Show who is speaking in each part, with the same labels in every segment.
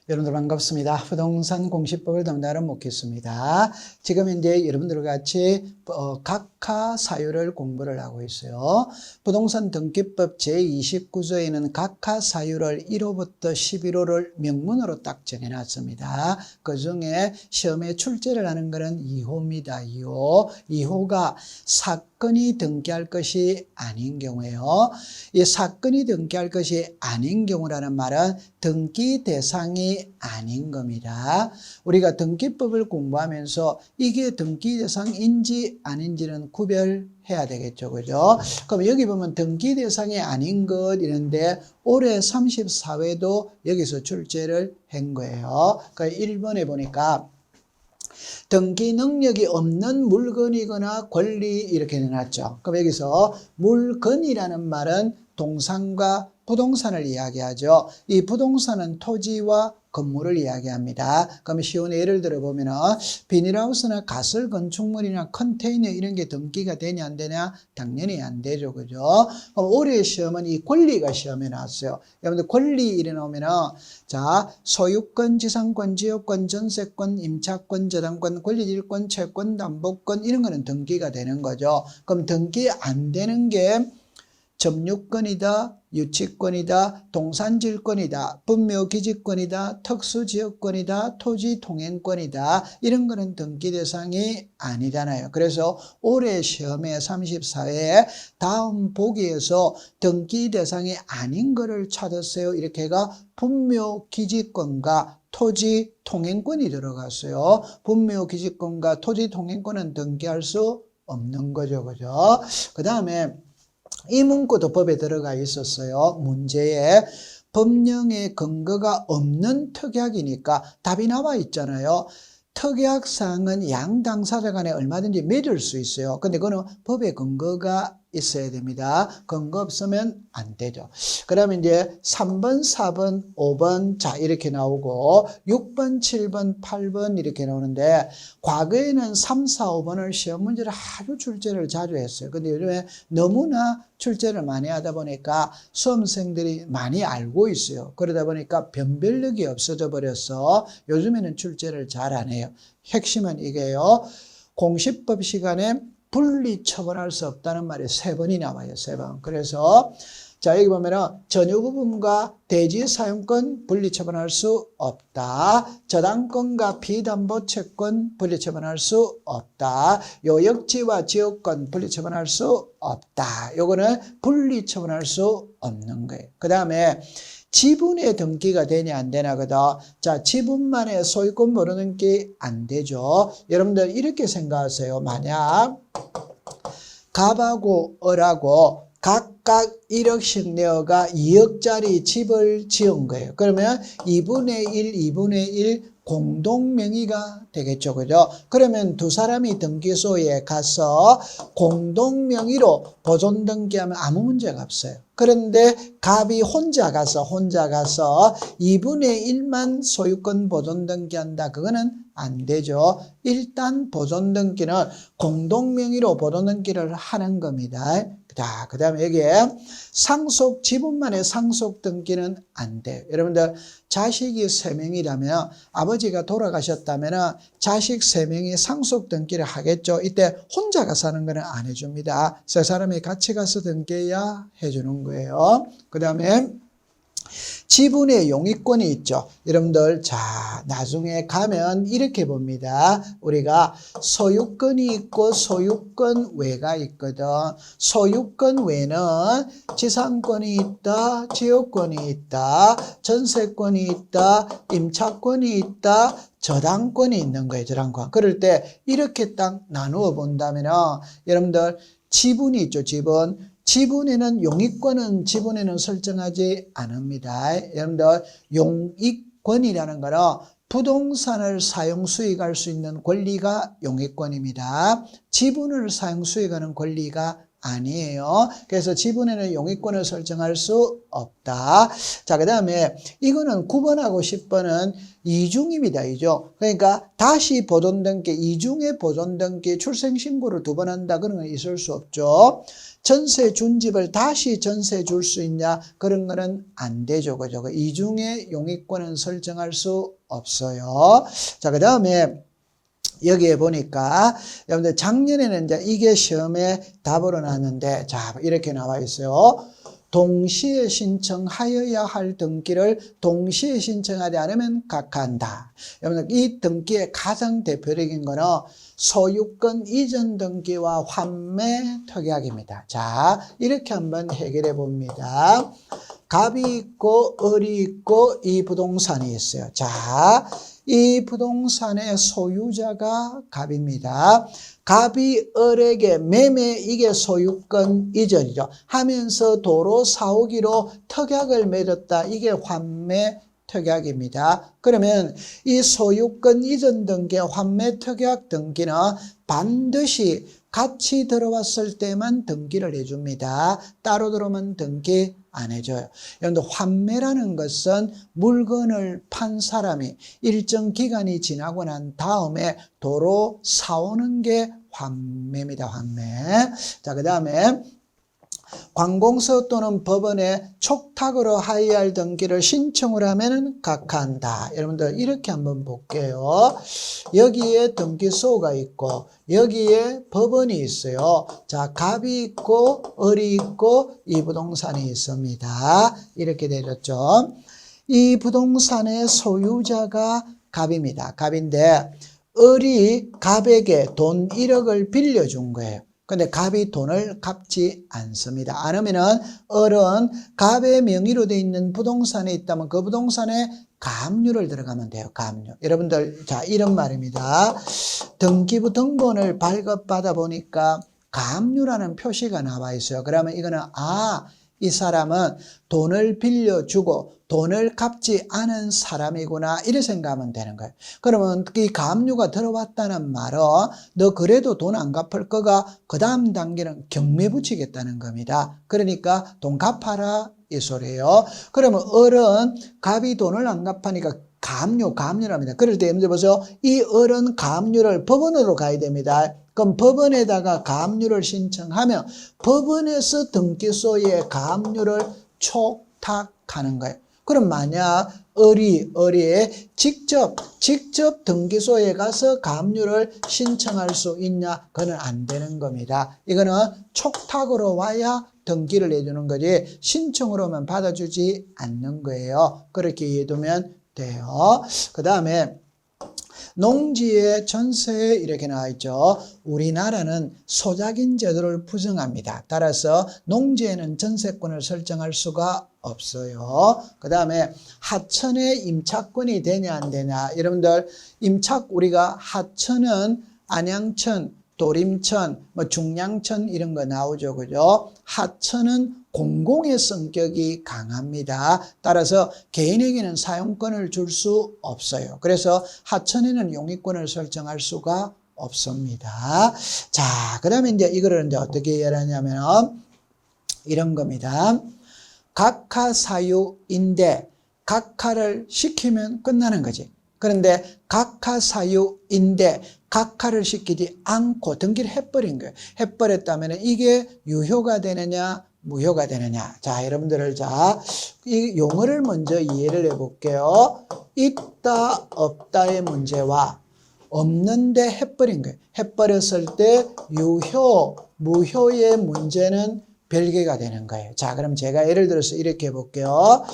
Speaker 1: 여러분들 반갑습니다. 부동산 공시법을 담당하는 목회수입니다. 지금 현재 여러분들과 같이 각하 사유를 공부를 하고 있어요. 부동산 등기법 제29조에는 각하 사유를 1호부터 11호를 명문으로 딱 정해놨습니다. 그 중에 시험에 출제를 하는 것은 2호입니다. 2호가 사건이 등기할 것이 아닌 경우에요. 이 사건이 등기할 것이 아닌 경우라는 말은 등기 대상이 아닌 겁니다. 우리가 등기법을 공부하면서 이게 등기 대상인지 아닌지는 구별해야 되겠죠. 그죠? 그럼 여기 보면 등기 대상이 아닌 것 이런데 올해 34회도 여기서 출제를 한 거예요. 그러니까 1번에 보니까 등기 능력이 없는 물건이거나 권리 이렇게 내놨죠. 그럼 여기서 물건이라는 말은 동산과 부동산을 이야기하죠. 이 부동산은 토지와 건물을 이야기합니다. 그럼 쉬운 예를 들어보면 비닐하우스나 가설 건축물이나 컨테이너 이런 게 등기가 되냐 안 되냐? 당연히 안 되죠. 그죠? 그럼 올해 시험은 이 권리가 시험에 나왔어요. 여러분들 권리 이래 나오면 자, 소유권, 지상권, 지역권, 전세권, 임차권, 저당권, 권리질권, 채권, 담보권 이런 거는 등기가 되는 거죠. 그럼 등기 안 되는 게 점유권이다, 유치권이다, 동산질권이다, 분묘기지권이다, 특수지역권이다, 토지통행권이다 이런 거는 등기 대상이 아니잖아요. 그래서 올해 시험에 34회에 다음 보기에서 등기 대상이 아닌 거를 찾았어요. 이렇게가 분묘기지권과 토지통행권이 들어갔어요. 분묘기지권과 토지통행권은 등기할 수 없는 거죠. 그죠? 그 다음에 이 문구도 법에 들어가 있었어요. 문제에 법령의 근거가 없는 특약이니까 답이 나와 있잖아요. 특약사항은 양 당사자 간에 얼마든지 맺을 수 있어요. 근데 그거는 법의 근거가 있어야 됩니다. 근거 없으면 안 되죠. 그러면 이제 3번, 4번, 5번 자 이렇게 나오고 6번, 7번, 8번 이렇게 나오는데 과거에는 3, 4, 5번을 시험 문제를 아주 출제를 자주 했어요. 근데 요즘에 너무나 출제를 많이 하다 보니까 수험생들이 많이 알고 있어요. 그러다 보니까 변별력이 없어져 버려서 요즘에는 출제를 잘 안 해요. 핵심은 이게요. 공시법 시간에 분리 처분할 수 없다는 말이 3번이 나와요. 3번. 그래서 자 여기 보면은 전유 부분과 대지 사용권 분리 처분할 수 없다. 저당권과 비담보 채권 분리 처분할 수 없다. 요역지와 지역권 분리 처분할 수 없다. 요거는 분리 처분할 수 없는 거예요. 그 다음에 지분의 등기가 되냐 안 되냐거든. 자, 지분만의 소유권 모르는게 안 되죠. 여러분들 이렇게 생각하세요. 만약 갑하고 을하고 각각 1억씩 내어가 2억짜리 집을 지은 거예요. 그러면 2분의 1, 2분의 1 공동명의가 되겠죠. 그죠? 그러면 두 사람이 등기소에 가서 공동명의로 보존 등기하면 아무 문제가 없어요. 그런데 갑이 혼자 가서 2분의 1만 소유권 보존 등기한다. 그거는 안 되죠. 일단 보존 등기는 공동명의로 보존 등기를 하는 겁니다. 자, 그 다음에 여기에 상속, 지분만의 상속 등기는 안 돼요. 여러분들 자식이 3명이라면 아버지가 돌아가셨다면 자식 3명이 상속 등기를 하겠죠. 이때 혼자 가서 하는 거는 안 해줍니다. 세 사람이 같이 가서 등기해야 해주는 거예요. 그 다음에 지분의 용의권이 있죠. 여러분들 자 나중에 가면 이렇게 봅니다. 우리가 소유권이 있고 소유권 외가 있거든. 소유권 외는 지상권이 있다, 지역권이 있다, 전세권이 있다, 임차권이 있다, 저당권이 있는 거예요. 저당권. 그럴 때 이렇게 딱 나누어 본다면 여러분들 지분이 있죠. 지분에는 용의권은 지분에는 설정하지 않습니다. 여러분들 용의권이라는 거는 부동산을 사용 수익할 수 있는 권리가 용의권입니다. 지분을 사용 수익하는 권리가 아니에요. 그래서 지분에는 용익권을 설정할 수 없다. 자, 그 다음에 이거는 9번하고 10번은 이중입니다. 이중. 그러니까 다시 보존등기, 이중의 보존등기 출생신고를 2번 한다. 그런 건 있을 수 없죠. 전세 준 집을 다시 전세 줄 수 있냐? 그런 거는 안 되죠. 그죠? 이중의 용익권은 설정할 수 없어요. 자, 그 다음에 여기에 보니까 여러분들 작년에는 이제 이게 시험에 답으로 나왔는데 자 이렇게 나와 있어요. 동시에 신청하여야 할 등기를 동시에 신청하지 않으면 각하한다. 여러분들 이 등기의 가장 대표적인 거는 소유권 이전 등기와 환매 특약입니다. 자 이렇게 한번 해결해 봅니다. 갑이 있고 을이 있고 이 부동산이 있어요. 자, 이 부동산의 소유자가 갑입니다. 갑이 을에게 매매 이게 소유권 이전이죠. 하면서 도로 사오기로 특약을 맺었다. 이게 환매 특약입니다. 그러면 이 소유권 이전 등기, 환매 특약 등기는 반드시 같이 들어왔을 때만 등기를 해줍니다. 따로 들어오면 등기 안 해줘요. 여러분들 환매라는 것은 물건을 판 사람이 일정 기간이 지나고 난 다음에 도로 사오는 게 환매입니다. 환매. 자, 그 다음에 관공서 또는 법원에 촉탁으로 하여할 등기를 신청을 하면 각하한다. 여러분들 이렇게 한번 볼게요. 여기에 등기소가 있고 여기에 법원이 있어요. 자, 갑이 있고 을이 있고 이 부동산이 있습니다. 이렇게 되었죠. 이 부동산의 소유자가 갑입니다. 갑인데 을이 갑에게 돈 1억을 빌려준 거예요. 근데 갑이 돈을 갚지 않습니다. 안 하면은 을은 갑의 명의로 되어 있는 부동산에 있다면 그 부동산에 가압류를 들어가면 돼요. 가압류. 여러분들 자 이런 말입니다. 등기부 등본을 발급받아 보니까 가압류라는 표시가 나와 있어요. 그러면 이거는 이 사람은 돈을 빌려주고 돈을 갚지 않은 사람이구나 이렇게 생각하면 되는 거예요. 그러면 이 가압류가 들어왔다는 말은 너 그래도 돈 안 갚을 거가 그 다음 단계는 경매 붙이겠다는 겁니다. 그러니까 돈 갚아라 이 소리예요. 그러면 을은 갑이 돈을 안 갚으니까 가압류랍니다. 그럴 때 여러분들 보세요. 이 을은 가압류를 법원으로 가야 됩니다. 그럼 법원에다가 가압류를 신청하면 법원에서 등기소에 가압류를 촉탁하는 거예요. 그럼 만약 을이 직접 등기소에 가서 가압류를 신청할 수 있냐? 그건 안 되는 겁니다. 이거는 촉탁으로 와야 등기를 해주는 거지 신청으로만 받아주지 않는 거예요. 그렇게 이해두면 돼요. 그 다음에 농지의 전세에 이렇게 나와 있죠. 우리나라는 소작인 제도를 부정합니다. 따라서 농지에는 전세권을 설정할 수가 없어요. 그 다음에 하천에 임차권이 되냐 안 되냐. 여러분들 우리가 하천은 안양천, 도림천, 중량천 이런 거 나오죠. 그죠? 하천은 공공의 성격이 강합니다. 따라서 개인에게는 사용권을 줄 수 없어요. 그래서 하천에는 용익권을 설정할 수가 없습니다. 자, 그 다음에 이제 이거를 이제 어떻게 이해하냐면 이런 겁니다. 각하사유인데 각하를 시키면 끝나는 거지. 그런데 각하사유인데 각하를 시키지 않고 등기를 해버린 거예요. 해버렸다면 이게 유효가 되느냐 무효가 되느냐. 자, 여러분들을 이 용어를 먼저 이해를 해볼게요. 있다 없다의 문제와 없는데 해버린 거예요. 해버렸을 때 유효 무효의 문제는 별개가 되는 거예요. 자, 그럼 제가 예를 들어서 이렇게 해볼게요.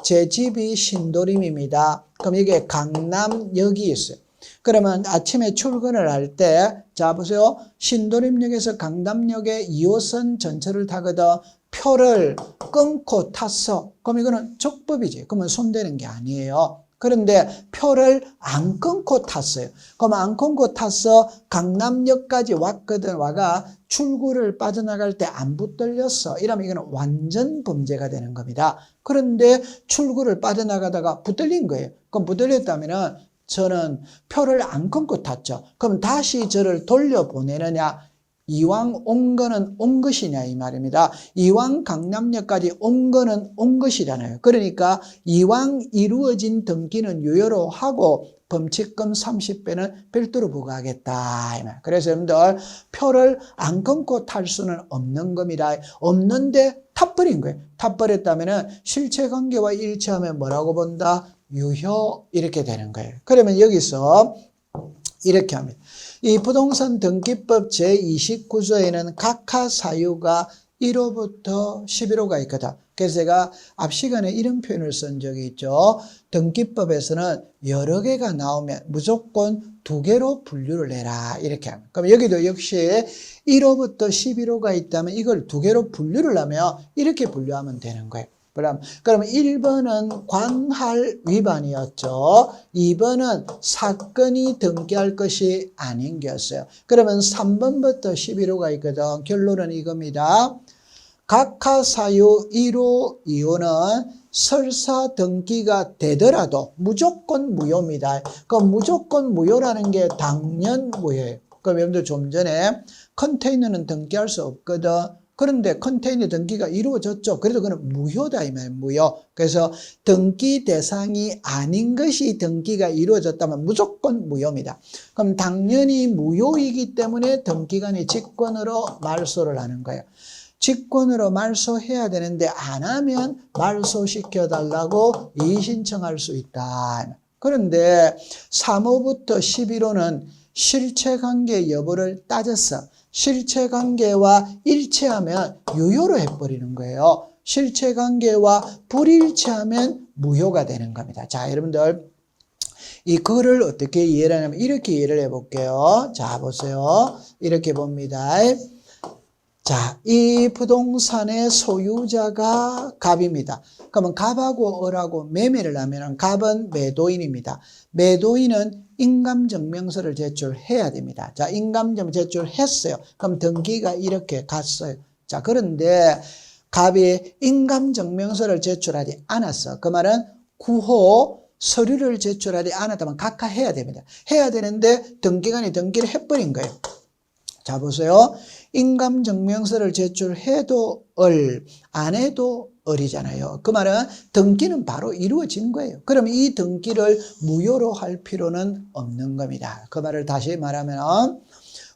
Speaker 1: 제 집이 신도림입니다. 그럼 이게 강남역이 있어요. 그러면 아침에 출근을 할 때, 자, 보세요. 신도림역에서 강남역에 2호선 전철을 타거든. 표를 끊고 탔어. 그럼 이거는 적법이지. 그러면 손대는 게 아니에요. 그런데 표를 안 끊고 탔어요. 그럼 안 끊고 타서 강남역까지 왔거든. 와가 출구를 빠져나갈 때 안 붙들렸어. 이러면 이거는 완전 범죄가 되는 겁니다. 그런데 출구를 빠져나가다가 붙들린 거예요. 그럼 붙들렸다면은 저는 표를 안 끊고 탔죠. 그럼 다시 저를 돌려보내느냐? 이왕 온 거는 온 것이냐 이 말입니다. 이왕 강남역까지 온 거는 온 것이잖아요. 그러니까 이왕 이루어진 등기는 유효로 하고 범칙금 30배는 별도로 부과하겠다 이 말. 그래서 여러분들 표를 안 끊고 탈 수는 없는 겁니다. 없는데 타버린 거예요. 타버렸다면 실체관계와 일치하면 뭐라고 본다? 유효 이렇게 되는 거예요. 그러면 여기서 이렇게 합니다. 이 부동산 등기법 제29조에는 각하 사유가 1호부터 11호가 있거든. 그래서 제가 앞 시간에 이런 표현을 쓴 적이 있죠. 등기법에서는 여러 개가 나오면 무조건 2개로 분류를 해라 이렇게 합니다. 그럼 여기도 역시 1호부터 11호가 있다면 이걸 2개로 분류를 하면 이렇게 분류하면 되는 거예요. 그럼 1번은 관할 위반이었죠. 2번은 사건이 등기할 것이 아닌 게였어요. 그러면 3번부터 11호가 있거든. 결론은 이겁니다. 각하 사유 1호, 2호는 설사 등기가 되더라도 무조건 무효입니다. 그럼 무조건 무효라는 게 당연 무효예요. 그럼 여러분들 좀 전에 컨테이너는 등기할 수 없거든. 그런데 컨테이너 등기가 이루어졌죠. 그래도 그건 무효다 이 말이에요. 무효. 그래서 등기 대상이 아닌 것이 등기가 이루어졌다면 무조건 무효입니다. 그럼 당연히 무효이기 때문에 등기관이 직권으로 말소를 하는 거예요. 직권으로 말소해야 되는데 안 하면 말소시켜달라고 이의신청할 수 있다. 그런데 3호부터 11호는 실체관계 여부를 따졌어. 실체관계와 일치하면 유효로 해버리는 거예요. 실체관계와 불일치하면 무효가 되는 겁니다. 자, 여러분들 이 글을 어떻게 이해를 하냐면 이렇게 이해를 해볼게요. 자, 보세요. 이렇게 봅니다. 자, 이 부동산의 소유자가 갑입니다. 그러면 갑하고 을하고 매매를 하면 갑은 매도인입니다. 매도인은 인감증명서를 제출해야 됩니다. 자, 인감증명 제출했어요. 그럼 등기가 이렇게 갔어요. 자, 그런데 갑이 인감증명서를 제출하지 않았어. 그 말은 구호 서류를 제출하지 않았다면 각하해야 됩니다. 해야 되는데 등기관이 등기를 해버린 거예요. 자, 보세요. 인감증명서를 제출해도 을, 안 해도 을이잖아요. 그 말은 등기는 바로 이루어진 거예요. 그럼 이 등기를 무효로 할 필요는 없는 겁니다. 그 말을 다시 말하면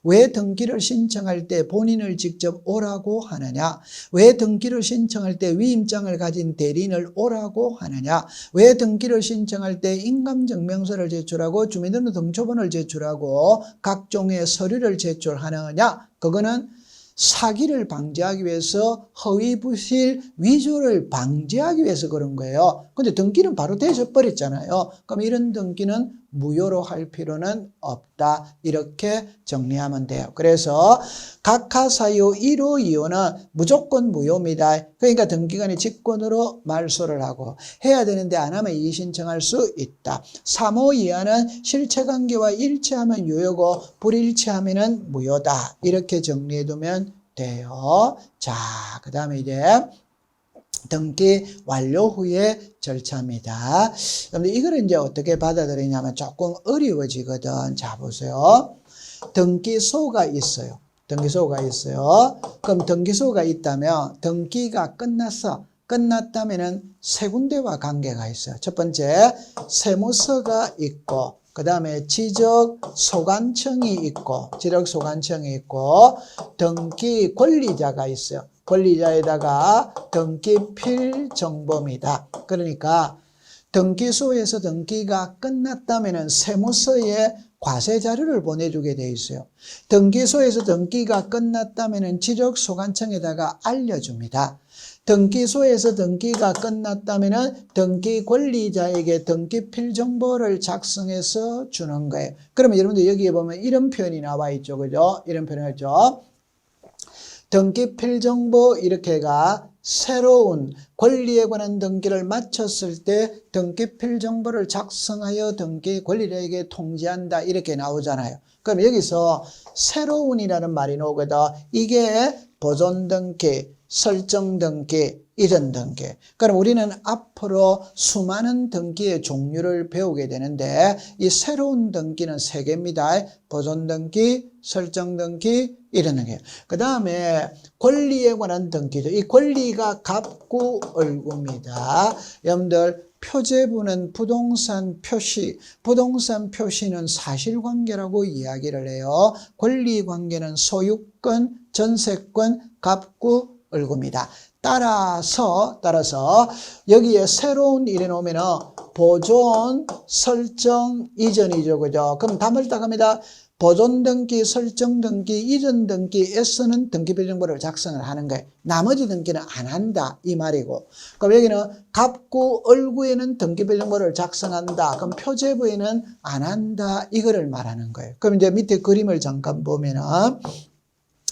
Speaker 1: 왜 등기를 신청할 때 본인을 직접 오라고 하느냐? 왜 등기를 신청할 때 위임장을 가진 대리인을 오라고 하느냐? 왜 등기를 신청할 때 인감증명서를 제출하고 주민등록등초본을 제출하고 각종의 서류를 제출하느냐? 그거는 사기를 방지하기 위해서 허위부실 위조를 방지하기 위해서 그런 거예요. 근데 등기는 바로 되어버렸잖아요. 그럼 이런 등기는 무효로 할 필요는 없다. 이렇게 정리하면 돼요. 그래서 각하 사유 1호, 2호는 무조건 무효입니다. 그러니까 등기관이 직권으로 말소를 하고 해야 되는데 안 하면 이의 신청할 수 있다. 3호 이하는 실체관계와 일치하면 유효고 불일치하면 무효다. 이렇게 정리해두면 돼요. 자, 그 다음에 이제 등기 완료 후의 절차입니다. 그런데 이거를 이제 어떻게 받아들이냐면 조금 어려워지거든. 자, 보세요. 등기소가 있어요. 등기소가 있어요. 그럼 등기소가 있다면 등기가 끝났어. 끝났다면은 세 군데와 관계가 있어요. 첫 번째, 세무서가 있고, 그 다음에 지적소관청이 있고, 등기 권리자가 있어요. 권리자에다가 등기필 정보입니다. 그러니까 등기소에서 등기가 끝났다면 세무서에 과세 자료를 보내주게 돼 있어요. 등기소에서 등기가 끝났다면 지적소관청에다가 알려줍니다. 등기소에서 등기가 끝났다면 등기 권리자에게 등기필 정보를 작성해서 주는 거예요. 그러면 여러분들 여기에 보면 이런 표현이 나와 있죠. 그죠? 이런 표현이 있죠. 등기필 정보 이렇게가 새로운 권리에 관한 등기를 마쳤을 때 등기필 정보를 작성하여 등기 권리자에게 통지한다 이렇게 나오잖아요. 그럼 여기서 새로운이라는 말이 나오거든. 이게 보존 등기, 설정 등기, 이런 등기. 그럼 우리는 앞으로 수많은 등기의 종류를 배우게 되는데 이 새로운 등기는 3개입니다. 보존 등기, 설정 등기, 이런 등기. 그 다음에 권리에 관한 등기죠. 이 권리가 갑구 얼구입니다. 여러분들 표제부는 부동산 표시, 부동산 표시는 사실관계라고 이야기를 해요. 권리관계는 소유권, 전세권, 갑구 얼구입니다. 따라서 여기에 새로운 일이 나오면은 보존, 설정, 이전이죠. 그죠? 그럼 답을 딱 합니다. 보존 등기, 설정 등기, 이전 등기에서는 등기필정보를 작성을 하는 거예요. 나머지 등기는 안 한다 이 말이고. 그럼 여기는 갑구, 얼구에는 등기필정보를 작성한다. 그럼 표제부에는 안 한다 이거를 말하는 거예요. 그럼 이제 밑에 그림을 잠깐 보면은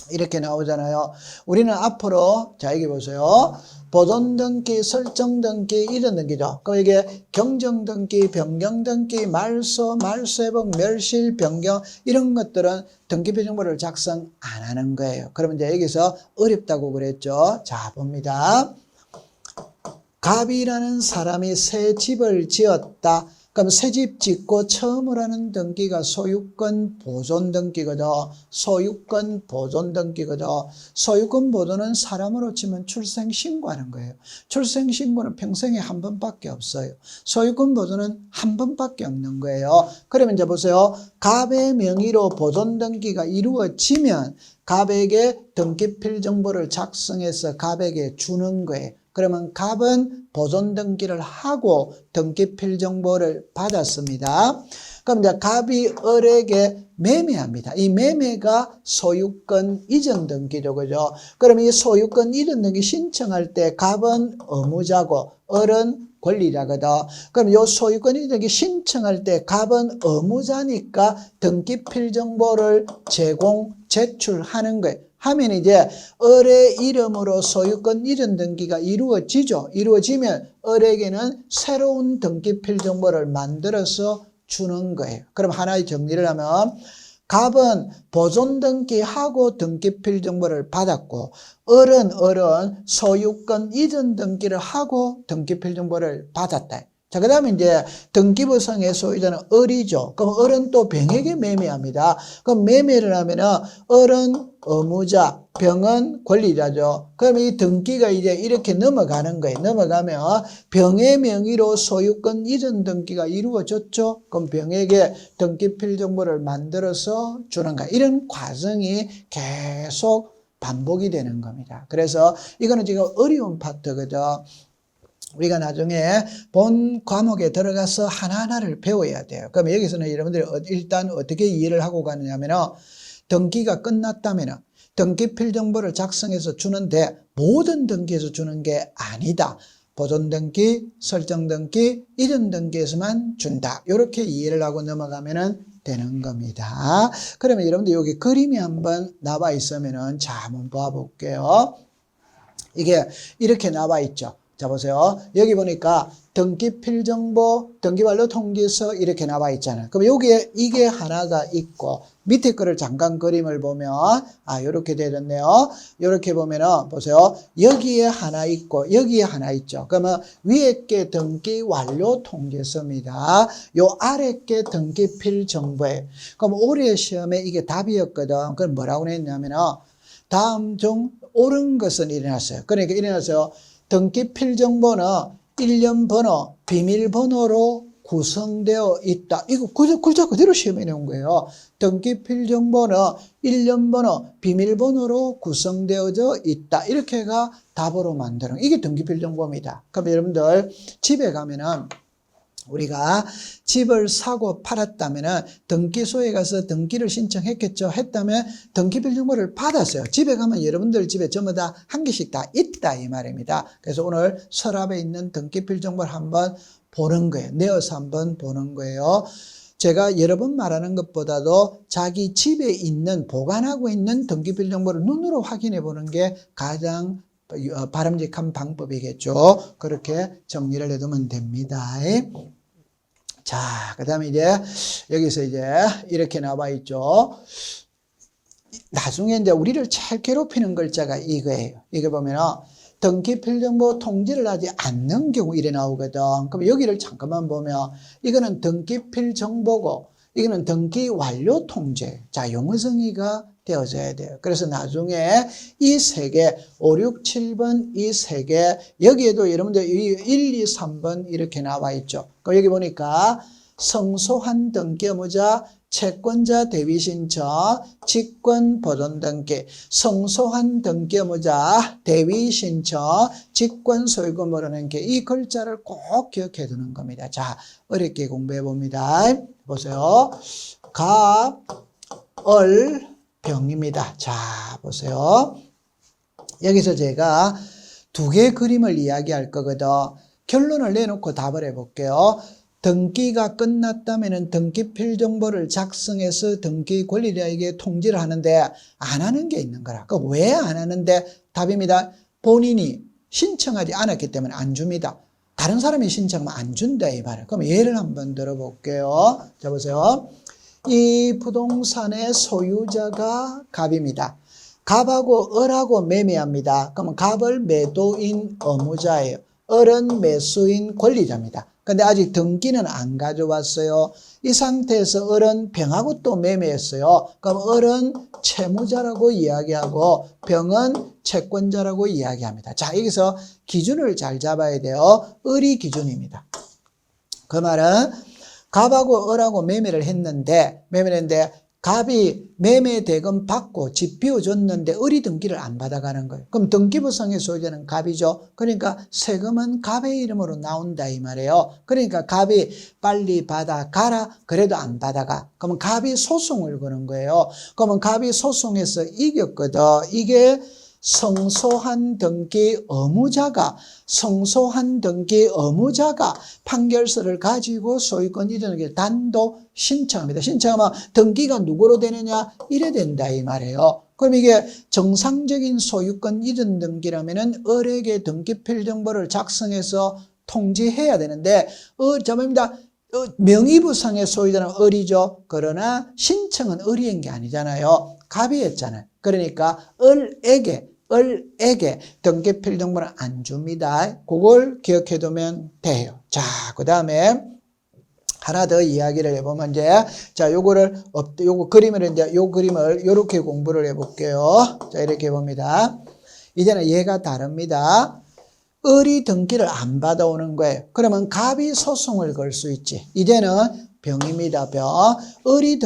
Speaker 1: 이렇게 나오잖아요. 우리는 앞으로 자 여기 보세요. 보존 등기, 설정 등기, 이전 등기죠. 그럼 이게 경정 등기, 변경 등기, 말소, 말소회복, 멸실, 변경 이런 것들은 등기표정보를 작성 안 하는 거예요. 그러면 이제 여기서 어렵다고 그랬죠. 자 봅니다. 갑이라는 사람이 새 집을 지었다. 그럼 새 집 짓고 처음으로 하는 등기가 소유권 보존 등기거든. 소유권 보존 등기거든. 소유권 보존은 사람으로 치면 출생신고하는 거예요. 출생신고는 평생에 한 번밖에 없어요. 소유권 보존은 한 번밖에 없는 거예요. 그러면 이제 보세요. 갑의 명의로 보존 등기가 이루어지면 갑에게 등기필 정보를 작성해서 갑에게 주는 거예요. 그러면 갑은 보존 등기를 하고 등기필 정보를 받았습니다. 그럼 이제 갑이 을에게 매매합니다. 이 매매가 소유권 이전 등기죠. 그죠? 그럼 이 소유권 이전 등기 신청할 때 갑은 의무자고 을은 권리자거든. 그럼 이 소유권 이전 등기 신청할 때 갑은 의무자니까 등기필 정보를 제출하는 거예요. 하면 이제 을의 이름으로 소유권 이전 등기가 이루어지죠. 이루어지면 을에게는 새로운 등기필 정보를 만들어서 주는 거예요. 그럼 하나의 정리를 하면 갑은 보존 등기하고 등기필 정보를 받았고 을은 소유권 이전 등기를 하고 등기필 정보를 받았다. 자, 그 다음에 이제 등기부상의 소유자는 을이죠. 그럼 을은 또 병에게 매매합니다. 그럼 매매를 하면은 을은 의무자, 병은 권리자죠. 그럼 이 등기가 이제 이렇게 넘어가는 거예요. 넘어가면 병의 명의로 소유권 이전 등기가 이루어졌죠. 그럼 병에게 등기필 정보를 만들어서 주는 거예요. 이런 과정이 계속 반복이 되는 겁니다. 그래서 이거는 지금 어려운 파트거든. 우리가 나중에 본 과목에 들어가서 하나하나를 배워야 돼요. 그럼 여기서는 여러분들이 일단 어떻게 이해를 하고 가느냐면 등기가 끝났다면 등기필 정보를 작성해서 주는데 모든 등기에서 주는 게 아니다. 보존 등기, 설정 등기, 이전 등기에서만 준다. 이렇게 이해를 하고 넘어가면 되는 겁니다. 그러면 여러분들 여기 그림이 한번 나와 있으면 자 한번 봐볼게요. 이게 이렇게 나와 있죠. 자 보세요. 여기 보니까 등기필 정보, 등기완료 통지서 이렇게 나와 있잖아요. 그럼 여기에 이게 하나가 있고 밑에 거를 잠깐 그림을 보면 이렇게 되었네요. 이렇게 보면은 보세요. 여기에 하나 있고 여기에 하나 있죠. 그러면 위에 게 등기완료 통지서입니다. 요 아래 게 등기필 정보예요. 그럼 올해 시험에 이게 답이었거든. 그럼 뭐라고 했냐면은 다음 중 옳은 것은 일어났어요. 그러니까 일어났어요. 등기필 정보는 일련 번호, 비밀번호로 구성되어 있다. 이거 글자 그대로 시험에 나온 거예요. 등기필 정보는 일련 번호, 비밀번호로 구성되어져 있다. 이렇게가 답으로 만드는 이게 등기필 정보입니다. 그럼 여러분들 집에 가면은 우리가 집을 사고 팔았다면 등기소에 가서 등기를 신청했겠죠. 했다면 등기필 정보를 받았어요. 집에 가면 여러분들 집에 전부 다 한 개씩 다 있다 이 말입니다. 그래서 오늘 서랍에 있는 등기필 정보를 한번 보는 거예요. 내어서 한번 보는 거예요. 제가 여러 번 말하는 것보다도 자기 집에 있는 보관하고 있는 등기필 정보를 눈으로 확인해 보는 게 가장 바람직한 방법이겠죠. 그렇게 정리를 해두면 됩니다. 자, 그 다음에 이제 여기서 이제 이렇게 나와 있죠. 나중에 이제 우리를 제일 괴롭히는 글자가 이거예요. 이게 보면은 등기 필정보 통지를 하지 않는 경우 이래 나오거든. 그럼 여기를 잠깐만 보면 이거는 등기 필정보고 이거는 등기 완료 통지. 자, 용어정의가 되어져야 돼요. 그래서 나중에 이 세 개, 5, 6, 7번 이 세 개, 여기에도 여러분들 1, 2, 3번 이렇게 나와 있죠. 그럼 여기 보니까 성소한 등기 의무자, 채권자 대위 신청, 직권 보존 등기, 성소한 등기 의무자, 대위 신청, 직권 소유권 모르는 게 이 글자를 꼭 기억해 두는 겁니다. 자, 어렵게 공부해 봅니다. 보세요. 갑, 을, 병입니다. 자, 보세요. 여기서 제가 두 개의 그림을 이야기할 거거든. 결론을 내놓고 답을 해볼게요. 등기가 끝났다면 등기 필정보를 작성해서 등기 권리자에게 통지를 하는데 안 하는 게 있는 거라. 그 왜 안 하는데? 답입니다. 본인이 신청하지 않았기 때문에 안 줍니다. 다른 사람이 신청하면 안 준다 이 말이에요. 그럼 예를 한번 들어볼게요. 자, 보세요. 이 부동산의 소유자가 갑입니다. 갑하고 을하고 매매합니다. 그러면 갑을 매도인 의무자예요. 을은 매수인 권리자입니다. 근데 아직 등기는 안 가져왔어요. 이 상태에서 을은 병하고 또 매매했어요. 그럼 을은 채무자라고 이야기하고 병은 채권자라고 이야기합니다. 자, 여기서 기준을 잘 잡아야 돼요. 을이 기준입니다. 그 말은 갑하고 을하고 매매를 했는데 갑이 매매 대금 받고 집 비워줬는데 을이 등기를 안 받아가는 거예요. 그럼 등기부상의 소유자는 갑이죠. 그러니까 세금은 갑의 이름으로 나온다 이 말이에요. 그러니까 갑이 빨리 받아가라 그래도 안 받아가. 그러면 갑이 소송을 거는 거예요. 그러면 갑이 소송해서 이겼거든. 이게 성소한 등기 의무자가 판결서를 가지고 소유권 이전을 단독 신청합니다. 신청하면 등기가 누구로 되느냐? 이래 된다 이 말이에요. 그럼 이게 정상적인 소유권 이전 등기라면은 을에게 등기 필정보를 작성해서 통지해야 되는데 점입니다. 명의부상의 소유자는 을이죠. 그러나 신청은 을이 한 게 아니잖아요. 갑이 했잖아요. 그러니까 을에게 등기 필정보는 안 줍니다. 그걸 기억해 두면 돼요. 자, 그 다음에 하나 더 이야기를 해보면 자, 요거 그림을 요 그림을 요렇게 공부를 해볼게요. 자, 이렇게 봅니다. 이제는 얘가 다릅니다. 을이 등기를 안 받아오는 거예요. 그러면 갑이 소송을 걸 수 있지. 이제는 병입니다. 병. 을이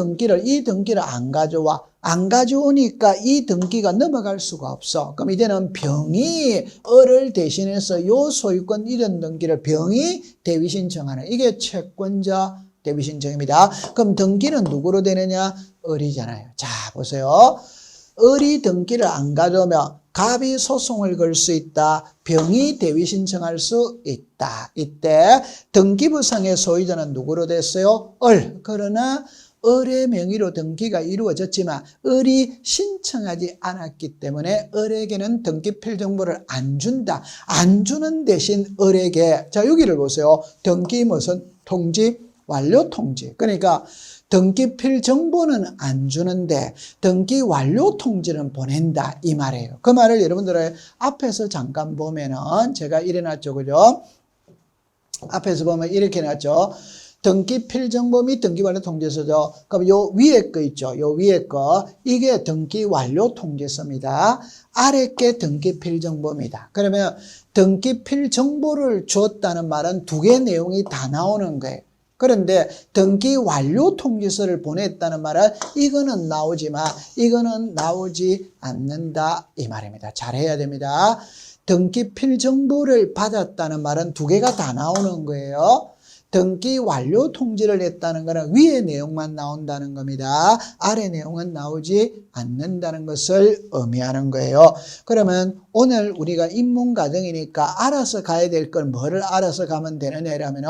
Speaker 1: 이 등기를 안 가져와. 안 가져오니까 이 등기가 넘어갈 수가 없어. 그럼 이제는 병이 을을 대신해서 요 소유권 이전 등기를 병이 대위 신청하는 이게 채권자 대위 신청입니다. 그럼 등기는 누구로 되느냐? 을이잖아요. 자, 보세요. 을이 등기를 안 가져오면 갑이 소송을 걸 수 있다. 병이 대위 신청할 수 있다. 이때 등기부상의 소유자는 누구로 됐어요? 을. 그러나 을의 명의로 등기가 이루어졌지만 을이 신청하지 않았기 때문에 을에게는 등기 필정보를 안 준다. 안 주는 대신 을에게 자, 여기를 보세요. 등기 무슨 통지? 완료 통지. 그러니까 등기 필정보는 안 주는데 등기 완료 통지는 보낸다 이 말이에요. 그 말을 여러분들의 앞에서 잠깐 보면은 제가 이래 놨죠. 그죠? 앞에서 보면 이렇게 놨죠. 등기 필정보 및 등기 완료 통지서죠. 그럼 요 위에 거 있죠. 요 위에 거 이게 등기 완료 통지서입니다. 아래 게 등기 필정보입니다. 그러면 등기 필정보를 줬다는 말은 두 개의 내용이 다 나오는 거예요. 그런데 등기 완료 통지서를 보냈다는 말은 이거는 나오지만 이거는 나오지 않는다 이 말입니다. 잘해야 됩니다. 등기 필정보를 받았다는 말은 두 개가 다 나오는 거예요. 등기 완료 통지를 했다는 것은 위의 내용만 나온다는 겁니다. 아래 내용은 나오지 않는다는 것을 의미하는 거예요. 그러면 오늘 우리가 입문 과정이니까 알아서 가야 될 건 뭐를 알아서 가면 되느냐라면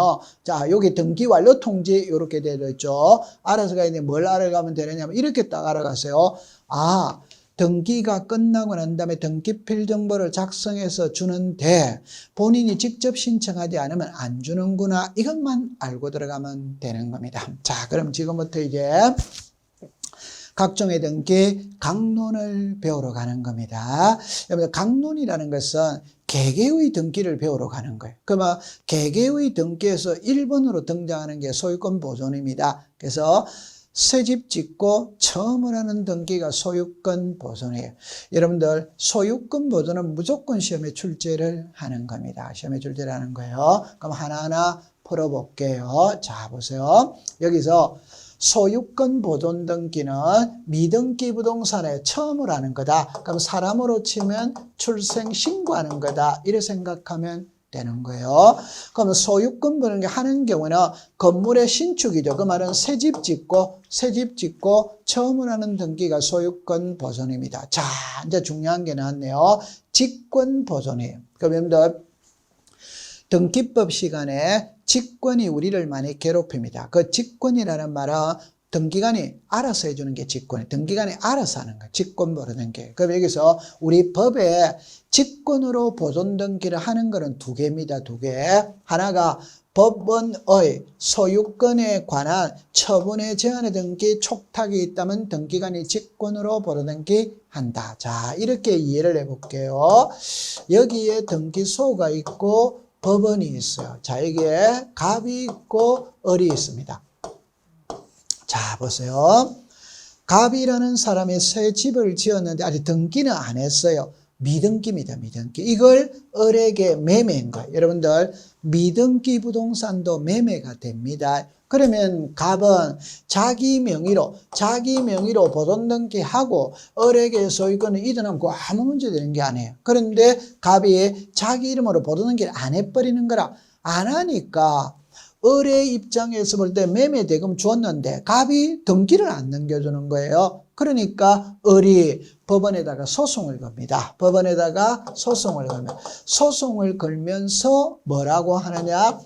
Speaker 1: 자, 여기 등기 완료 통지 이렇게 되어 있죠. 알아서 가야 되는데 뭘 알아가면 되느냐면 이렇게 딱 알아가세요. 아, 등기가 끝나고 난 다음에 등기 필정보를 작성해서 주는데 본인이 직접 신청하지 않으면 안 주는구나. 이것만 알고 들어가면 되는 겁니다. 자, 그럼 지금부터 이제 각종의 등기, 강론을 배우러 가는 겁니다. 여러분, 강론이라는 것은 개개의 등기를 배우러 가는 거예요. 그러면 개개의 등기에서 1번으로 등장하는 게 소유권 보존입니다. 그래서 새집 짓고 처음을 하는 등기가 소유권 보존이에요. 여러분들 소유권 보존은 무조건 시험에 출제를 하는 겁니다. 시험에 출제를 하는 거예요. 그럼 하나하나 풀어볼게요. 자, 보세요. 여기서 소유권 보존 등기는 미등기 부동산에 처음으로 하는 거다. 그럼 사람으로 치면 출생 신고하는 거다. 이렇게 생각하면 되는 거예요. 그럼 소유권 보는 게 하는 경우는 건물의 신축이죠. 그 말은 새집 짓고 처음으로 하는 등기가 소유권 보존입니다. 자, 이제 중요한 게 나왔네요. 직권 보존이에요. 그럼 여러분들 등기법 시간에 직권이 우리를 많이 괴롭힙니다. 그 직권이라는 말은 등기관이 알아서 해주는 게 직권이에요. 등기관이 알아서 하는 거예요. 직권 모르는 게. 그럼 여기서 우리 법에 직권으로 보존 등기를 하는 거는 두 개입니다. 두 개. 하나가 법원의 소유권에 관한 처분의 제한의 등기 촉탁이 있다면 등기관이 직권으로 보존 등기 한다. 자, 이렇게 이해를 해볼게요. 여기에 등기소가 있고 법원이 있어요. 자, 여기에 갑이 있고 을이 있습니다. 자, 보세요. 갑이라는 사람이 새 집을 지었는데 아직 등기는 안 했어요. 미등기입니다. 미등기. 이걸 을에게 매매한 거예요. 여러분들 미등기 부동산도 매매가 됩니다. 그러면 갑은 자기 명의로 보존 등기하고 을에게 소유권을 이전하면 아무 문제 되는 게 아니에요. 그런데 갑이 자기 이름으로 보존 등기를 안 해버리는 거라. 안 하니까 을의 입장에서 볼 때 매매 대금 줬는데 갑이 등기를 안 넘겨주는 거예요. 그러니까 을이 법원에다가 소송을 겁니다. 법원에다가 소송을 걸면 소송을 걸면서 뭐라고 하느냐?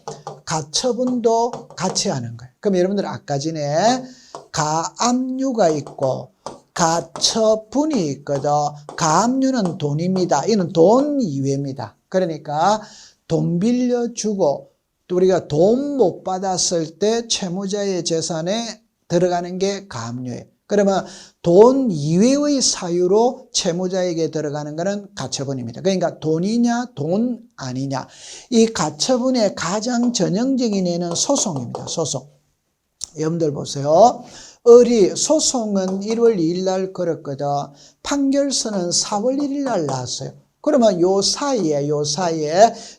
Speaker 1: 가처분도 같이 하는 거예요. 그럼 여러분들 아까 전에 가압류가 있고 가처분이 있거든. 가압류는 돈입니다. 이는 돈 이외입니다. 그러니까 돈 빌려주고 우리가 돈 못 받았을 때 채무자의 재산에 들어가는 게 가압류예요. 그러면 돈 이외의 사유로 채무자에게 들어가는 것은 가처분입니다. 그러니까 돈이냐 돈 아니냐. 이 가처분의 가장 전형적인 예는 소송입니다. 소송. 여러분들 보세요. 을이 소송은 1월 2일 날 걸었거든. 판결서는 4월 1일 날 나왔어요. 그러면 요 사이에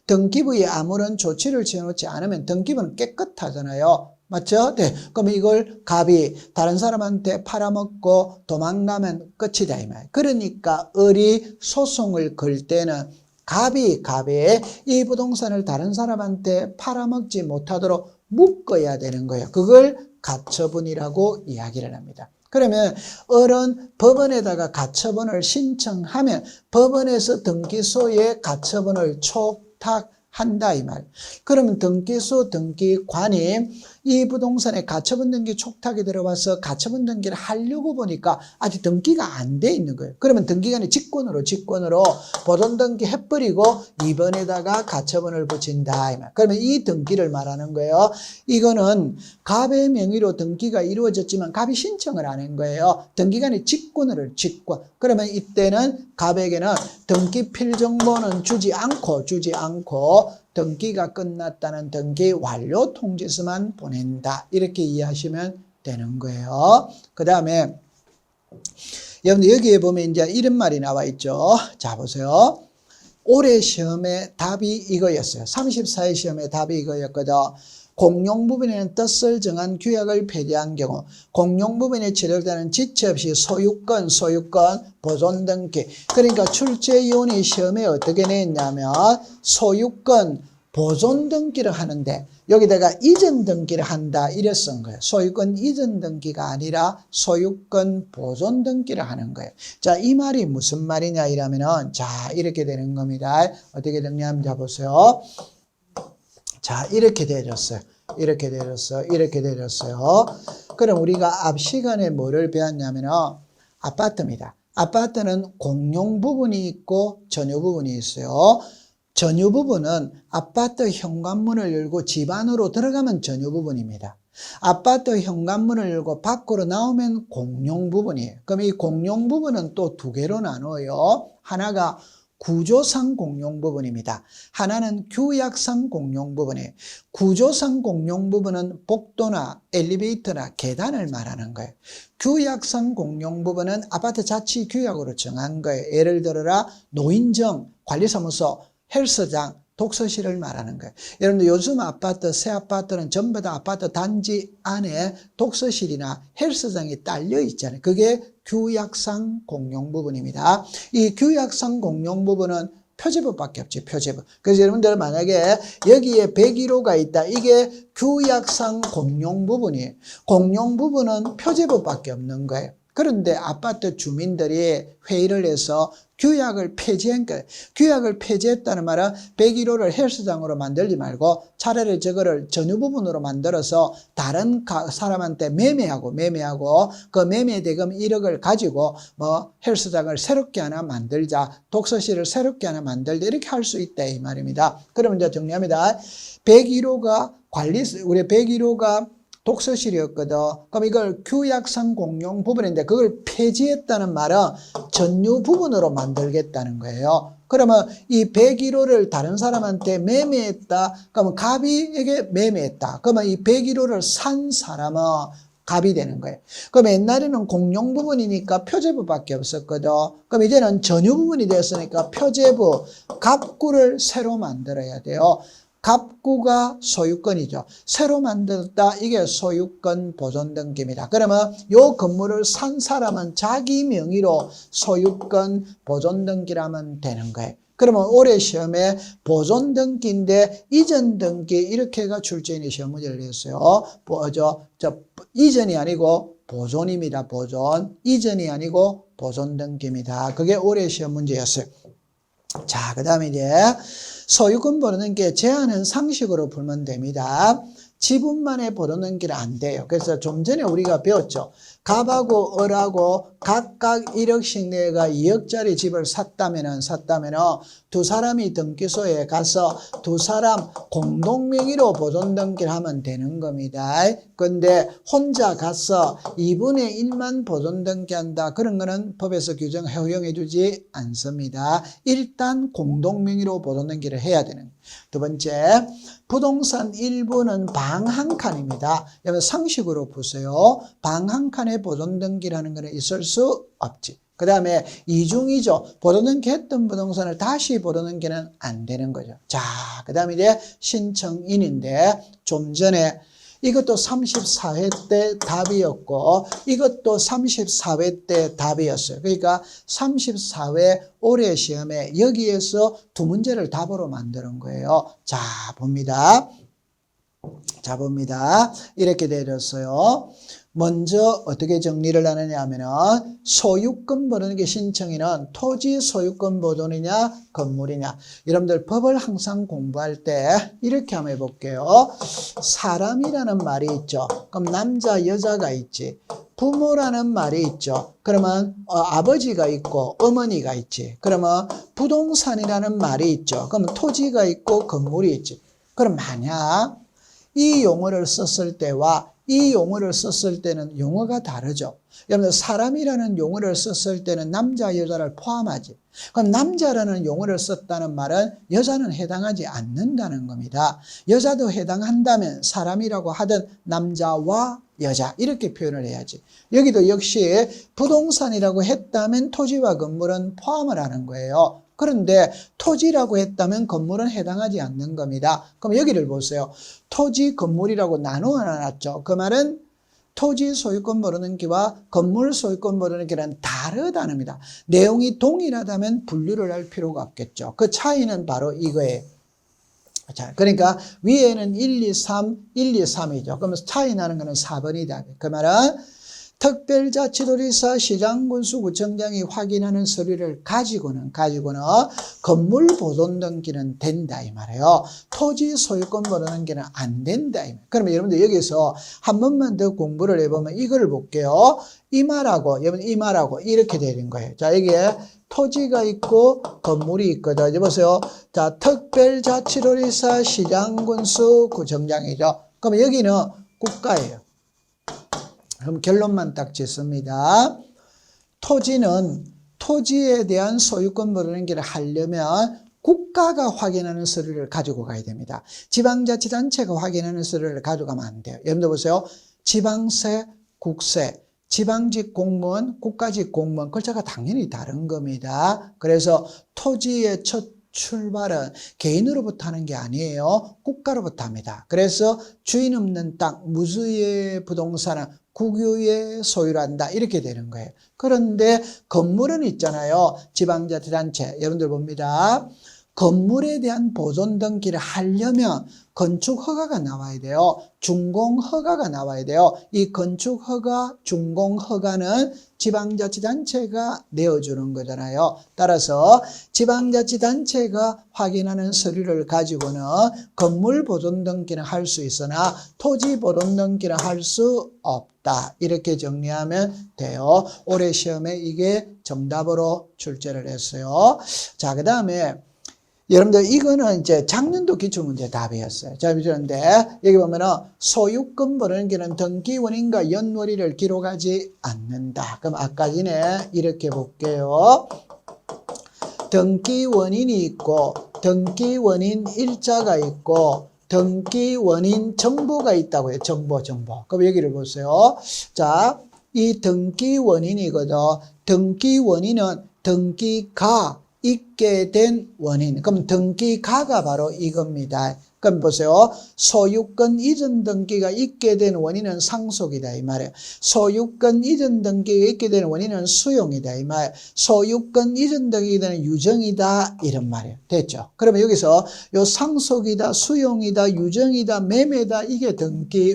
Speaker 1: 등기부에 아무런 조치를 취해놓지 않으면 등기부는 깨끗하잖아요. 맞죠? 네. 그러면 이걸 갑이 다른 사람한테 팔아먹고 도망가면 끝이다 이 말. 그러니까 을이 소송을 걸 때는 갑이 이 부동산을 다른 사람한테 팔아먹지 못하도록 묶어야 되는 거예요. 그걸 가처분이라고 이야기를 합니다. 그러면 을은 법원에다가 가처분을 신청하면 법원에서 등기소에 가처분을 촉탁한다 이 말. 그러면 등기소 등기관이 이 부동산에 가처분 등기 촉탁이 들어와서 가처분 등기를 하려고 보니까 아직 등기가 안 돼 있는 거예요. 그러면 등기관이 직권으로 보존 등기 해버리고 이번에다가 가처분을 붙인다 이 말. 그러면 이 등기를 말하는 거예요. 이거는 갑의 명의로 등기가 이루어졌지만 갑이 신청을 안 한 거예요. 등기관이 직권. 그러면 이때는 갑에게는 등기 필정보는 주지 않고 등기가 끝났다는 등기 완료 통지서만 보낸다. 이렇게 이해하시면 되는 거예요. 그 다음에 여러분들 여기에 보면 이제 이런 말이 나와 있죠. 자, 보세요. 올해 시험의 답이 이거였어요. 34회 시험의 답이 이거였거든. 공용부분에는 뜻을 정한 규약을 폐지한 경우 공용부분에 체결되는 지체 없이 소유권, 보존 등기. 그러니까 출제위원이 시험에 어떻게 냈냐면 소유권, 보존 등기를 하는데 여기다가 이전 등기를 한다 이래 쓴 거예요. 소유권 이전 등기가 아니라 소유권 보존 등기를 하는 거예요. 자, 이 말이 무슨 말이냐 이러면은 자, 이렇게 되는 겁니다. 어떻게 되냐면 자 보세요. 자, 이렇게 되어졌어요. 그럼 우리가 앞 시간에 뭐를 배웠냐면은 아파트입니다. 아파트는 공용 부분이 있고 전유 부분이 있어요. 전유 부분은 아파트 현관문을 열고 집 안으로 들어가면 전유 부분입니다. 아파트 현관문을 열고 밖으로 나오면 공용 부분이에요. 그럼 이 공용 부분은 또 두 개로 나눠요. 하나가 구조상 공용 부분입니다. 하나는 규약상 공용 부분이에요. 구조상 공용 부분은 복도나 엘리베이터나 계단을 말하는 거예요. 규약상 공용 부분은 아파트 자치 규약으로 정한 거예요. 예를 들어라 노인정, 관리사무소, 헬스장, 독서실을 말하는 거예요. 여러분들 요즘 아파트, 새 아파트는 전부 다 아파트 단지 안에 독서실이나 헬스장이 딸려 있잖아요. 그게 규약상 공용 부분입니다. 이 규약상 공용 부분은 표제부밖에 없지, 표제부. 그래서 여러분들 만약에 여기에 101호가 있다. 이게 규약상 공용 부분이에요. 공용 부분은 표제부밖에 없는 거예요. 그런데 아파트 주민들이 회의를 해서 규약을 폐지한 거예요. 규약을 폐지했다는 말은 101호를 헬스장으로 만들지 말고 차라리 저거를 전유 부분으로 만들어서 다른 사람한테 매매하고 그 매매 대금 1억을 가지고 뭐 헬스장을 새롭게 하나 만들자, 독서실을 새롭게 하나 만들자 이렇게 할 수 있다 이 말입니다. 그러면 이제 정리합니다. 101호가 우리 101호가 독서실이었거든. 그럼 이걸 규약상 공용 부분인데 그걸 폐지했다는 말은 전유 부분으로 만들겠다는 거예요. 그러면 이 101호를 다른 사람한테 매매했다. 그러면 갑이에게 매매했다. 그러면 이 101호를 산 사람은 갑이 되는 거예요. 그럼 옛날에는 공용 부분이니까 표제부밖에 없었거든. 그럼 이제는 전유 부분이 됐으니까 표제부, 갑구를 새로 만들어야 돼요. 갑구가 소유권이죠. 새로 만들었다. 이게 소유권 보존 등기입니다. 그러면 이 건물을 산 사람은 자기 명의로 소유권 보존 등기를 하면 되는 거예요. 그러면 올해 시험에 보존 등기인데 이전 등기 이렇게가 출제인이 시험 문제를 냈어요. 이전이 아니고 보존입니다. 보존. 이전이 아니고 보존 등기입니다. 그게 올해 시험 문제였어요. 자, 그 다음에 이제 소유권 보존 게 제한은 상식으로 풀면 됩니다. 지분만에 보존 등기는 안 돼요. 그래서 좀 전에 우리가 배웠죠. 갑하고 을하고 각각 1억씩 내가 2억짜리 집을 샀다면은 두 사람이 등기소에 가서 두 사람 공동 명의로 보존 등기를 하면 되는 겁니다. 근데 혼자 가서 2분의 1만 보존 등기한다. 그런 거는 법에서 허용해 주지 않습니다. 일단 공동 명의로 보존 등기를 해야 되는 거예요. 두 번째, 부동산 일부는 방 한 칸입니다. 여러분 상식으로 보세요. 방 한 칸에 보존 등기라는 거는 있을 수 없지. 그 다음에 이중이죠. 보존 등기 했던 부동산을 다시 보존 등기는 안 되는 거죠. 자, 그 다음에 이제 신청인인데 좀 전에 이것도 34회 때 답이었고 이것도 34회 때 답이었어요. 그러니까 34회 올해 시험에 여기에서 두 문제를 답으로 만드는 거예요. 자, 봅니다. 이렇게 내렸어요. 먼저 어떻게 정리를 하느냐 하면은 소유권 보존 게 신청인은 토지 소유권 보존이냐 건물이냐. 여러분들 법을 항상 공부할 때 이렇게 한번 해볼게요. 사람이라는 말이 있죠. 그럼 남자 여자가 있지. 부모라는 말이 있죠. 그러면 아버지가 있고 어머니가 있지. 그러면 부동산이라는 말이 있죠. 그러면 토지가 있고 건물이 있지. 그럼 만약 이 용어를 썼을 때와 이 용어를 썼을 때는 용어가 다르죠. 여러분 사람이라는 용어를 썼을 때는 남자 여자를 포함하지. 그럼 남자라는 용어를 썼다는 말은 여자는 해당하지 않는다는 겁니다. 여자도 해당한다면 사람이라고 하든 남자와 여자 이렇게 표현을 해야지. 여기도 역시 부동산이라고 했다면 토지와 건물은 포함을 하는 거예요. 그런데 토지라고 했다면 건물은 해당하지 않는 겁니다. 그럼 여기를 보세요. 토지, 건물이라고 나누어 놨죠. 그 말은 토지 소유권 보존등기와 건물 소유권 보존등기는 다르다는 겁니다. 내용이 동일하다면 분류를 할 필요가 없겠죠. 그 차이는 바로 이거예요. 자, 그러니까 위에는 1, 2, 3, 1, 2, 3이죠. 그러면 차이 나는 거는 4번이다. 그 말은 특별자치도지사 시장군수구청장이 확인하는 서류를 가지고는 건물 보존 등기는 된다 이 말이에요. 토지 소유권 보존 등기는 안 된다 이 말이에요. 그러면 여러분들 여기서 한 번만 더 공부를 해보면 이걸 볼게요. 이 말하고 여러분 이 말하고 이렇게 되는 거예요. 자, 여기에 토지가 있고 건물이 있거든. 이제 보세요. 자, 특별자치도지사 시장군수구청장이죠. 그럼 여기는 국가예요. 그럼 결론만 딱 짓습니다. 토지에 대한 소유권 보존 등기를 하려면 국가가 확인하는 서류를 가지고 가야 됩니다. 지방자치단체가 확인하는 서류를 가져가면 안 돼요. 여러분들 보세요. 지방세, 국세, 지방직 공무원, 국가직 공무원 글자가 당연히 다른 겁니다. 그래서 토지의 첫 출발은 개인으로부터 하는 게 아니에요. 국가로부터 합니다. 그래서 주인 없는 땅, 무주의 부동산은 국유의 소유를 한다. 이렇게 되는 거예요. 그런데 건물은 있잖아요. 지방자치단체. 여러분들 봅니다. 건물에 대한 보존 등기를 하려면 건축 허가가 나와야 돼요. 준공 허가가 나와야 돼요. 이 건축 허가, 준공 허가는 지방자치단체가 내어주는 거잖아요. 따라서 지방자치단체가 확인하는 서류를 가지고는 건물 보존 등기는 할 수 있으나 토지 보존 등기는 할 수 없다. 이렇게 정리하면 돼요. 올해 시험에 이게 정답으로 출제를 했어요. 자, 그 다음에 여러분들 이거는 이제 작년도 기출문제 답이었어요. 자, 그런데 여기 보면은 소유권 보존 등기는 등기 원인과 연월일을 기록하지 않는다. 그럼 아까 전에 이렇게 볼게요. 등기 원인이 있고 등기 원인 일자가 있고 등기 원인 정보가 있다고요. 정보. 그럼 여기를 보세요. 자, 이 등기 원인이거든. 등기 원인은 등기가 있게 된 원인. 그럼 등기가가 바로 이겁니다. 그럼 보세요. 소유권 이전 등기가 있게 된 원인은 상속이다 이 말이에요. 소유권 이전 등기가 있게 된 원인은 수용이다 이 말이에요. 소유권 이전 등기가 되는 유정이다 이런 말이에요. 됐죠? 그러면 여기서 요 상속이다, 수용이다, 유정이다, 매매다 이게 등기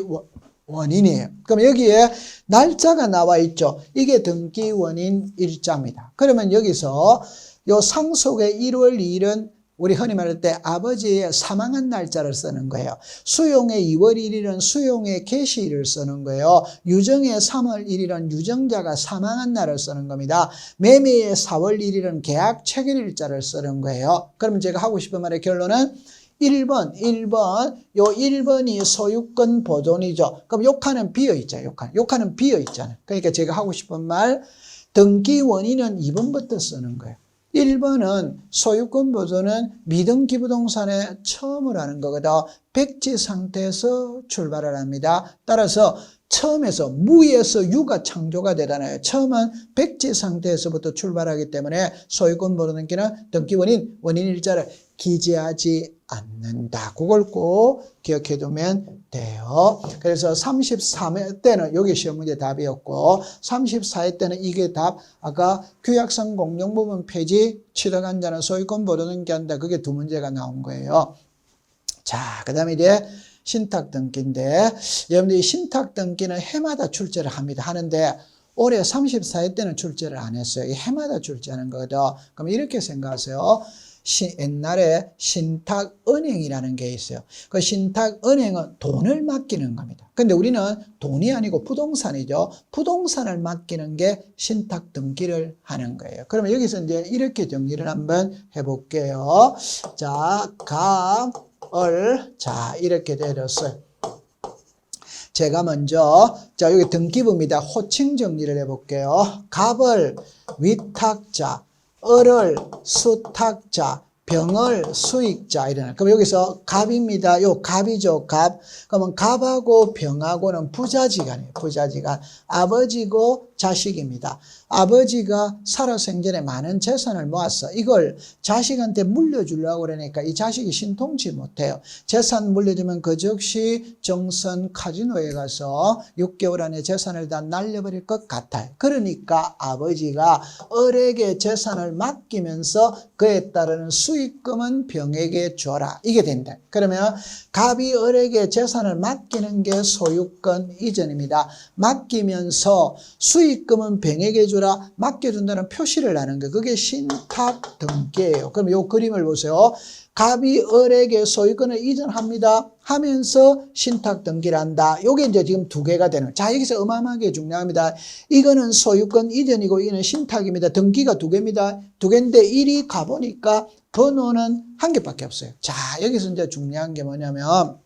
Speaker 1: 원인이에요. 그럼 여기에 날짜가 나와 있죠. 이게 등기 원인 일자입니다. 그러면 여기서 요 상속의 1월 2일은 우리 흔히 말할 때 아버지의 사망한 날짜를 쓰는 거예요. 수용의 2월 1일은 수용의 개시일을 쓰는 거예요. 유정의 3월 1일은 유정자가 사망한 날을 쓰는 겁니다. 매매의 4월 1일은 계약 체결일자를 쓰는 거예요. 그럼 제가 하고 싶은 말의 결론은 1번. 요 1번이 소유권 보존이죠. 그럼 요 칸은 비어있죠. 요 칸은 비어있잖아요. 그러니까 제가 하고 싶은 말, 등기 원인은 2번부터 쓰는 거예요. 1번은 소유권 보존은 미등기 부동산에 처음으로 하는 거거든. 백지 상태에서 출발을 합니다. 따라서 처음에서 무에서 유가 창조가 되잖아요. 처음은 백지 상태에서부터 출발하기 때문에 소유권 보존 등기는 등기 원인 일자를 기재하지 않는다. 그걸 꼭 기억해 두면 돼요. 그래서 33회 때는 여기 시험 문제 답이었고 34회 때는 이게 답. 아까 규약성 공용부분 폐지 취득한 자는 소유권 보존 등기한다. 그게 두 문제가 나온 거예요. 자, 그 다음에 이제 신탁 등기인데 여러분들이 신탁 등기는 해마다 출제를 하는데 올해 34회 때는 출제를 안 했어요. 해마다 출제하는 거거든. 그럼 이렇게 생각하세요. 옛날에 신탁은행이라는 게 있어요. 그 신탁은행은 돈을 맡기는 겁니다. 근데 우리는 돈이 아니고 부동산이죠. 부동산을 맡기는 게 신탁 등기를 하는 거예요. 그러면 여기서 이제 이렇게 정리를 한번 해볼게요. 자, 자, 이렇게 내렸어요. 제가 먼저, 자, 여기 등기부입니다. 호칭 정리를 해볼게요. 갑을 위탁자, 을을 수탁자, 병을 수익자 이러나. 그럼 여기서 갑입니다. 요 갑이죠. 갑. 그러면 갑하고 병하고는 부자지간이에요. 부자지간. 아버지고 자식입니다. 아버지가 살아생전에 많은 재산을 모았어. 이걸 자식한테 물려주려고 그러니까 이 자식이 신통치 못해요. 재산 물려주면 그 즉시 정선 카지노에 가서 6개월 안에 재산을 다 날려버릴 것 같아요. 그러니까 아버지가 을에게 재산을 맡기면서 그에 따르는 수익금은 병에게 줘라. 이게 된다. 그러면 갑이 을에게 재산을 맡기는 게 소유권 이전입니다. 맡기면서 수익금은 병에게 주라. 맡겨준다는 표시를 하는 거예요. 그게 신탁 등기예요. 그럼 이 그림을 보세요. 갑이 을에게 소유권을 이전합니다. 하면서 신탁 등기를 한다. 요게 이제 지금 두 개가 되는. 자, 여기서 어마어마하게 중요합니다. 이거는 소유권 이전이고 이거는 신탁입니다. 등기가 두 개입니다. 두 개인데 일이 가보니까 번호는 한 개밖에 없어요. 자, 여기서 이제 중요한 게 뭐냐면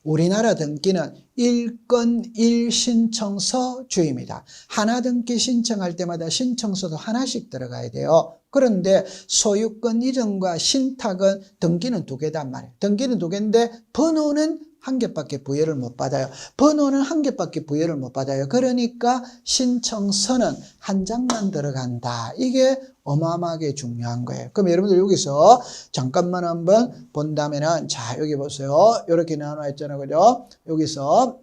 Speaker 1: 우리나라 등기는 1건 1신청서 주의입니다. 하나 등기 신청할 때마다 신청서도 하나씩 들어가야 돼요. 그런데 소유권 이전과 신탁은 등기는 두 개단 말이에요. 등기는 두 개인데 번호는 한 개밖에 부여를 못 받아요. 번호는 한 개밖에 부여를 못 받아요. 그러니까 신청서는 한 장만 들어간다. 이게 어마어마하게 중요한 거예요. 그럼 여러분들 여기서 잠깐만 한번 본다면은, 자, 여기 보세요. 이렇게 나눠 있잖아요. 그죠? 여기서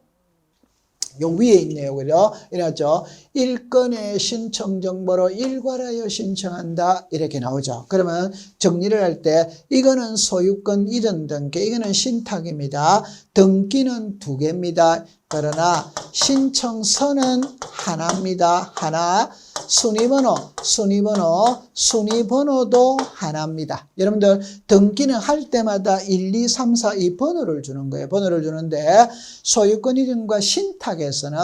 Speaker 1: 요 위에 있네요. 그죠? 이래죠. 1건의 신청 정보로 일괄하여 신청한다. 이렇게 나오죠. 그러면 정리를 할 때 이거는 소유권 이전 등기, 이거는 신탁입니다. 등기는 두 개입니다. 그러나 신청서는 하나입니다. 하나. 순위번호도 하나입니다. 여러분들 등기는 할 때마다 1, 2, 3, 4 이 번호를 주는 거예요. 번호를 주는데 소유권 이전과 신탁에서는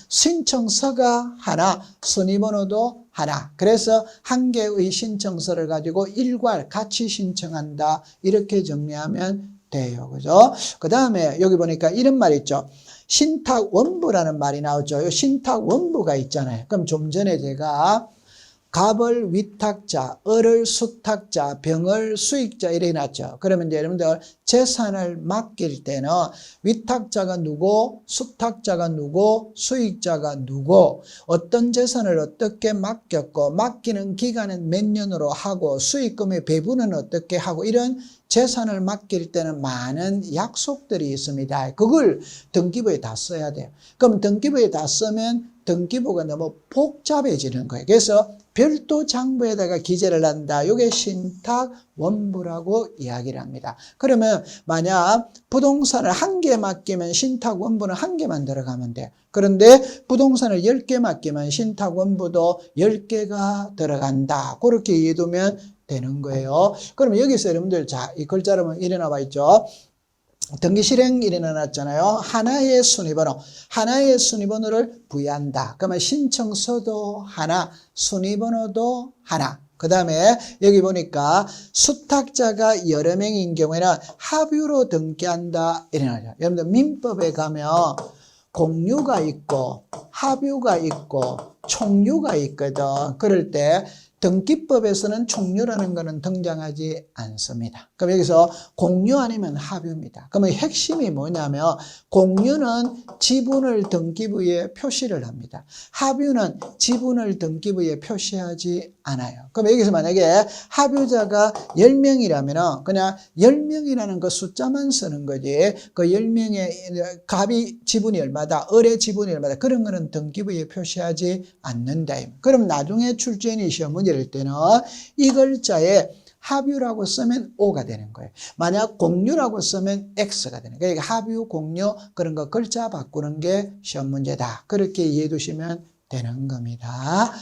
Speaker 1: 신청서가 하나, 순위번호도 하나. 그래서 한 개의 신청서를 가지고 일괄 같이 신청한다. 이렇게 정리하면 돼요. 그죠? 그 다음에 여기 보니까 이런 말 있죠. 신탁 원부라는 말이 나오죠. 이 신탁 원부가 있잖아요. 그럼 좀 전에 제가 갑을 위탁자, 을을 수탁자, 병을 수익자 이렇게 놨죠. 그러면 이제 여러분들 재산을 맡길 때는 위탁자가 누구, 수탁자가 누구, 수익자가 누구, 어떤 재산을 어떻게 맡겼고 맡기는 기간은 몇 년으로 하고 수익금의 배분은 어떻게 하고 이런 재산을 맡길 때는 많은 약속들이 있습니다. 그걸 등기부에 다 써야 돼요. 그럼 등기부에 다 쓰면 등기부가 너무 복잡해지는 거예요. 그래서 별도 장부에다가 기재를 한다. 이게 신탁 원부라고 이야기를 합니다. 그러면 만약 부동산을 한 개 맡기면 신탁 원부는 한 개만 들어가면 돼요. 그런데 부동산을 10개 맡기면 신탁 원부도 10개가 들어간다. 그렇게 이해두면 되는 거예요. 그러면 여기서 여러분들, 자, 이 글자로 일어나 봐 있죠. 등기 실행 일어났잖아요. 하나의 순위번호를 부여한다. 그러면 신청서도 하나, 순위번호도 하나. 그 다음에 여기 보니까 수탁자가 여러 명인 경우에는 합유로 등기한다. 이래나죠. 여러분들 민법에 가면 공유가 있고 합유가 있고 총유가 있거든. 그럴 때 등기법에서는 총유라는 것은 등장하지 않습니다. 그럼 여기서 공유 아니면 합유입니다. 그러면 핵심이 뭐냐면 공유는 지분을 등기부에 표시를 합니다. 합유는 지분을 등기부에 표시하지 않아요. 그럼 여기서 만약에 합유자가 10명이라면 그냥 10명이라는 그 숫자만 쓰는 거지, 그 10명의 갑이 지분이 얼마다, 을의 지분이 얼마다, 그런 거는 등기부에 표시하지 않는다. 그럼 나중에 출제인이 시험 문제 낼 때는 이 글자에 합유라고 쓰면 O가 되는 거예요. 만약 공유라고 쓰면 X가 되는 거예요. 그러니까 합유, 공유 그런 거 글자 바꾸는 게 시험 문제다. 그렇게 이해해 두시면 되는 겁니다.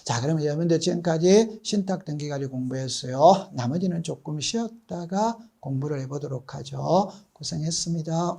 Speaker 1: 자, 그러면 여러분들 지금까지 신탁 등기 가지고 공부했어요. 나머지는 조금 쉬었다가 공부를 해보도록 하죠. 고생했습니다.